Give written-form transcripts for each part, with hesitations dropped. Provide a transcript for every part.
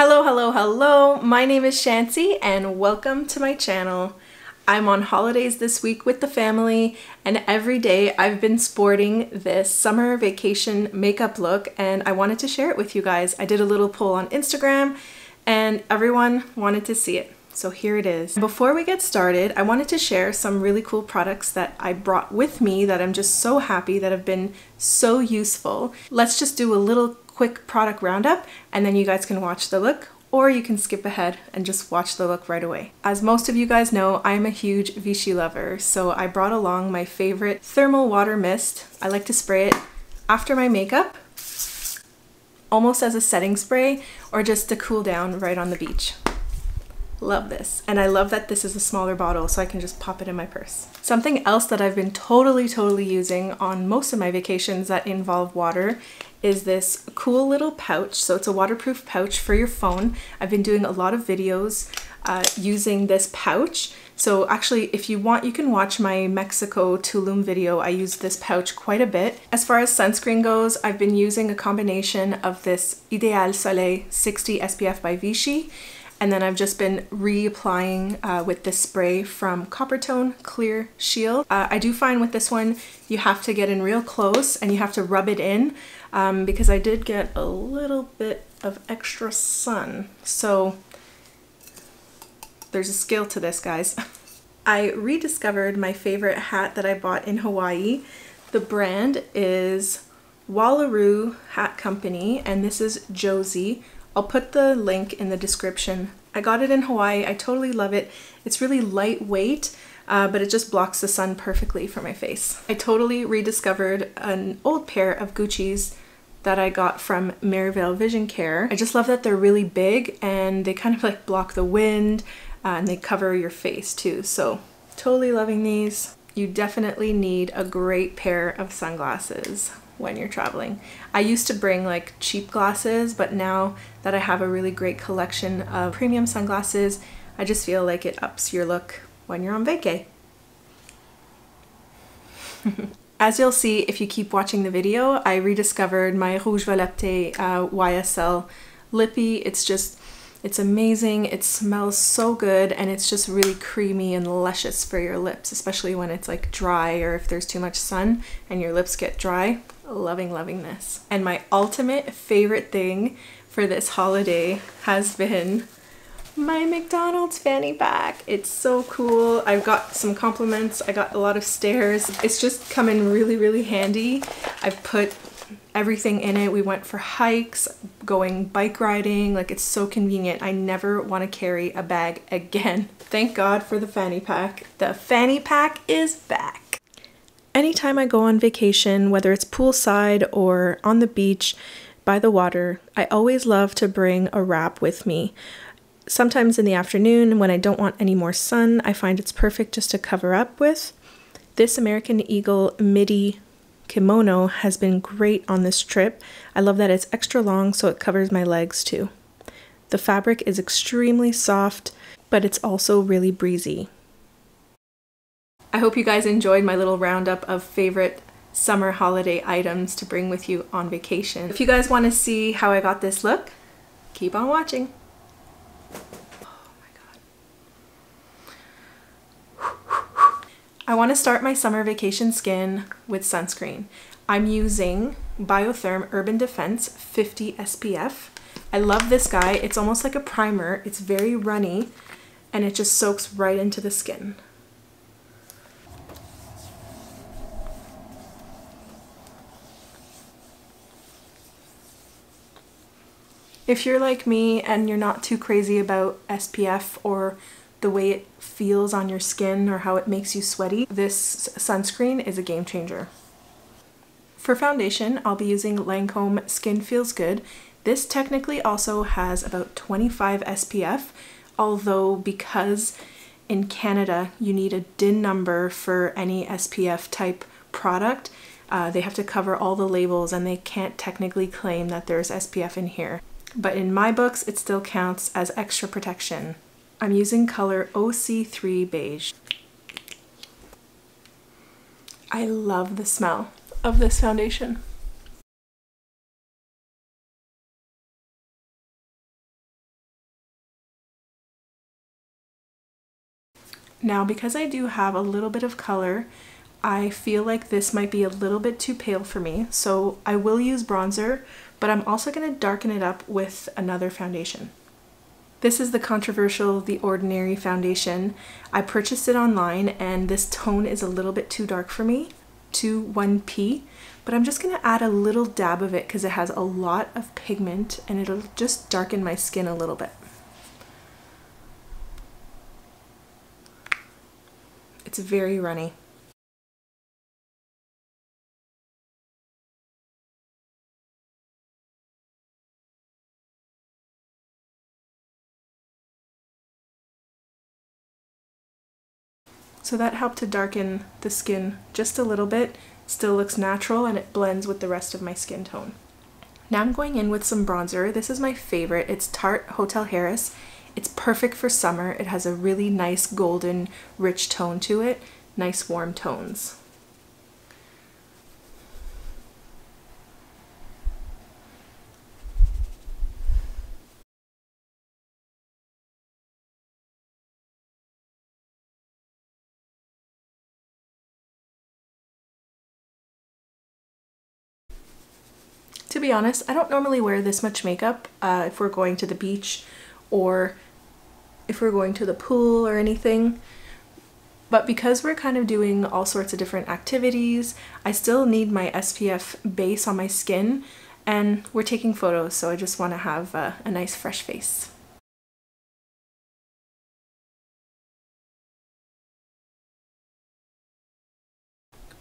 Hello, hello, hello! My name is Chantsy and welcome to my channel. I'm on holidays this week with the family and every day I've been sporting this summer vacation makeup look and I wanted to share it with you guys. I did a little poll on Instagram and everyone wanted to see it. So here it is. Before we get started, I wanted to share some really cool products that I brought with me that I'm just so happy that have been so useful. Let's just do a little quick product roundup and then you guys can watch the look, or you can skip ahead and just watch the look right away. As most of you guys know, I'm a huge Vichy lover, so I brought along my favorite thermal water mist. I like to spray it after my makeup, almost as a setting spray or just to cool down right on the beach. Love this. And I love that this is a smaller bottle so I can just pop it in my purse. Something else that I've been totally using on most of my vacations that involve water is this cool little pouch. So it's a waterproof pouch for your phone. I've been doing a lot of videos using this pouch. So actually, if you want, you can watch my Mexico Tulum video. I use this pouch quite a bit. As far as sunscreen goes, I've been using a combination of this IDÉAL SOLEIL 60 SPF by Vichy. And then I've just been reapplying with this spray from Coppertone Clear Shield. I do find with this one, you have to get in real close and you have to rub it in because I did get a little bit of extra sun. So there's a skill to this, guys. I rediscovered my favorite hat that I bought in Hawaii. The brand is Wallaroo Hat Company and this is Josie. I'll put the link in the description. I got it in Hawaii. I totally love it. It's really lightweight, but it just blocks the sun perfectly for my face. I totally rediscovered an old pair of Gucci's that I got from Merivale Vision Care. I just love that they're really big and they kind of like block the wind and they cover your face too. So totally loving these. You definitely need a great pair of sunglasses when you're traveling. I used to bring like cheap glasses, but now that I have a really great collection of premium sunglasses, I just feel like it ups your look when you're on vacay. As you'll see if you keep watching the video, I rediscovered my Rouge Volupté YSL Lippy. It's amazing. It smells so good and it's just really creamy and luscious for your lips, especially when it's like dry or if there's too much sun and your lips get dry. Loving this. And my ultimate favorite thing for this holiday has been my McDonald's fanny pack. It's so cool. I've got some compliments. I got a lot of stares. It's just come in really handy. I've put everything in it. We went for hikes, going bike riding. Like, it's so convenient. I never want to carry a bag again. Thank God for the fanny pack. The fanny pack is back. Anytime I go on vacation, whether it's poolside or on the beach by the water, I always love to bring a wrap with me. Sometimes in the afternoon when I don't want any more sun, I find it's perfect just to cover up with. This American Eagle midi kimono has been great on this trip. I love that it's extra long so it covers my legs too. The fabric is extremely soft, but it's also really breezy. I hope you guys enjoyed my little roundup of favorite summer holiday items to bring with you on vacation. If you guys want to see how I got this look, keep on watching. Oh my God. I want to start my summer vacation skin with sunscreen. I'm using Biotherm Urban Defense 50 SPF. I love this guy. It's almost like a primer. It's very runny and it just soaks right into the skin. If you're like me and you're not too crazy about SPF or the way it feels on your skin or how it makes you sweaty, this sunscreen is a game changer. For foundation, I'll be using Lancome Skin Feels Good. This technically also has about 25 SPF, although because in Canada you need a DIN number for any SPF type product, they have to cover all the labels and they can't technically claim that there's SPF in here. But in my books, it still counts as extra protection. I'm using color OC3 Beige. I love the smell of this foundation. Now, because I do have a little bit of color, I feel like this might be a little bit too pale for me, so I will use bronzer, but I'm also going to darken it up with another foundation. This is the controversial The Ordinary foundation. I purchased it online and this tone is a little bit too dark for me, to 1P, but I'm just going to add a little dab of it because it has a lot of pigment and it'll just darken my skin a little bit. It's very runny. So that helped to darken the skin just a little bit. Still looks natural and it blends with the rest of my skin tone. Now I'm going in with some bronzer. This is my favorite. It's Tarte Hotel Harris. It's perfect for summer. It has a really nice golden rich tone to it. Nice warm tones. To be honest, I don't normally wear this much makeup if we're going to the beach or if we're going to the pool or anything. But because we're kind of doing all sorts of different activities, I still need my SPF base on my skin and we're taking photos, so I just want to have a nice fresh face.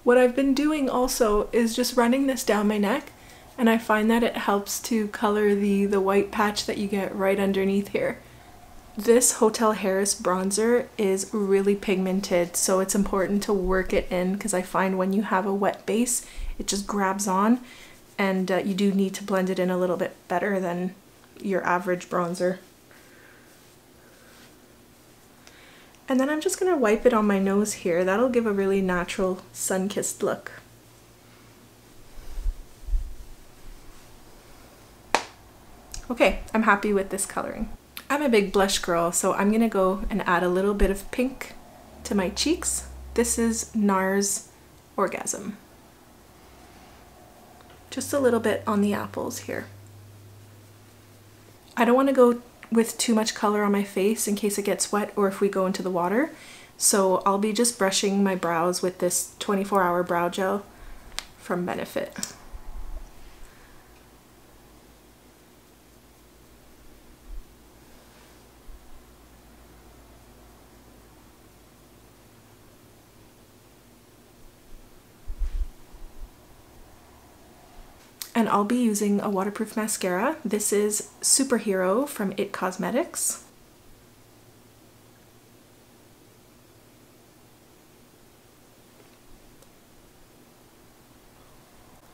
What I've been doing also is just running this down my neck, and I find that it helps to color the white patch that you get right underneath here. This Hotel Harris bronzer is really pigmented, so it's important to work it in because I find when you have a wet base, it just grabs on, and you do need to blend it in a little bit better than your average bronzer. And then I'm just going to wipe it on my nose here. That'll give a really natural sun-kissed look. Okay, I'm happy with this coloring. I'm a big blush girl, so I'm going to go and add a little bit of pink to my cheeks. This is NARS Orgasm. Just a little bit on the apples here. I don't want to go with too much color on my face in case it gets wet or if we go into the water. So I'll be just brushing my brows with this 24-hour brow gel from Benefit. And I'll be using a waterproof mascara. This is Superhero from IT Cosmetics.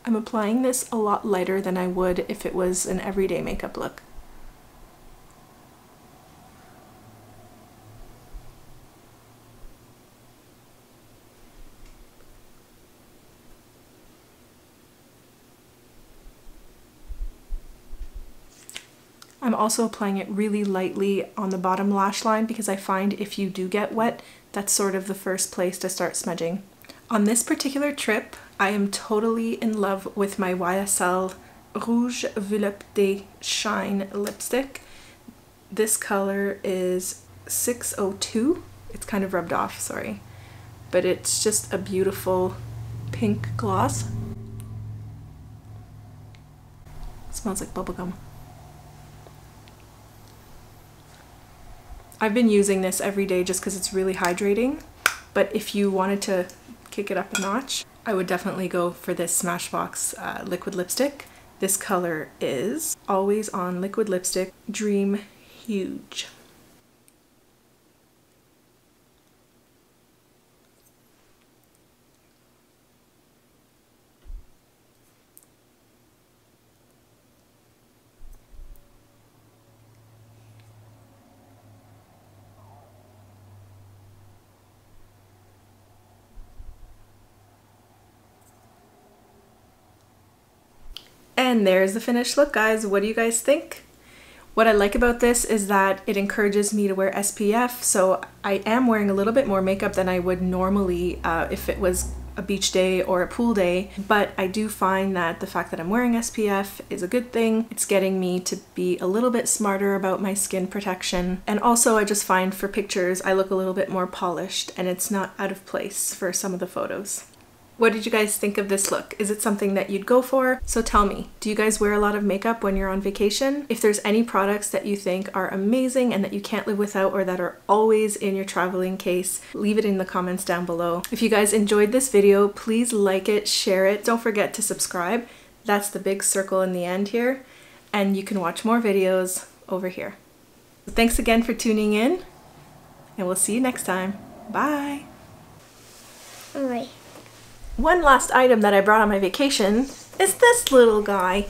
I'm applying this a lot lighter than I would if it was an everyday makeup look. I'm also applying it really lightly on the bottom lash line because I find if you do get wet, that's sort of the first place to start smudging. On this particular trip, I am totally in love with my YSL Rouge Volupté Shine lipstick. This color is 602. It's kind of rubbed off, sorry. But it's just a beautiful pink gloss. It smells like bubblegum. I've been using this every day just because it's really hydrating, but if you wanted to kick it up a notch, I would definitely go for this Smashbox liquid lipstick. This color is Always On Liquid Lipstick Dream Huge. And there's the finished look, guys. What do you guys think? What I like about this is that it encourages me to wear SPF, so I am wearing a little bit more makeup than I would normally if it was a beach day or a pool day, but I do find that the fact that I'm wearing SPF is a good thing. It's getting me to be a little bit smarter about my skin protection, and also I just find for pictures I look a little bit more polished and it's not out of place for some of the photos. What did you guys think of this look? Is it something that you'd go for? So tell me, do you guys wear a lot of makeup when you're on vacation? If there's any products that you think are amazing and that you can't live without or that are always in your traveling case, leave it in the comments down below. If you guys enjoyed this video, please like it, share it. Don't forget to subscribe. That's the big circle in the end here. And you can watch more videos over here. Thanks again for tuning in, and we'll see you next time. Bye. Alright. One last item that I brought on my vacation is this little guy.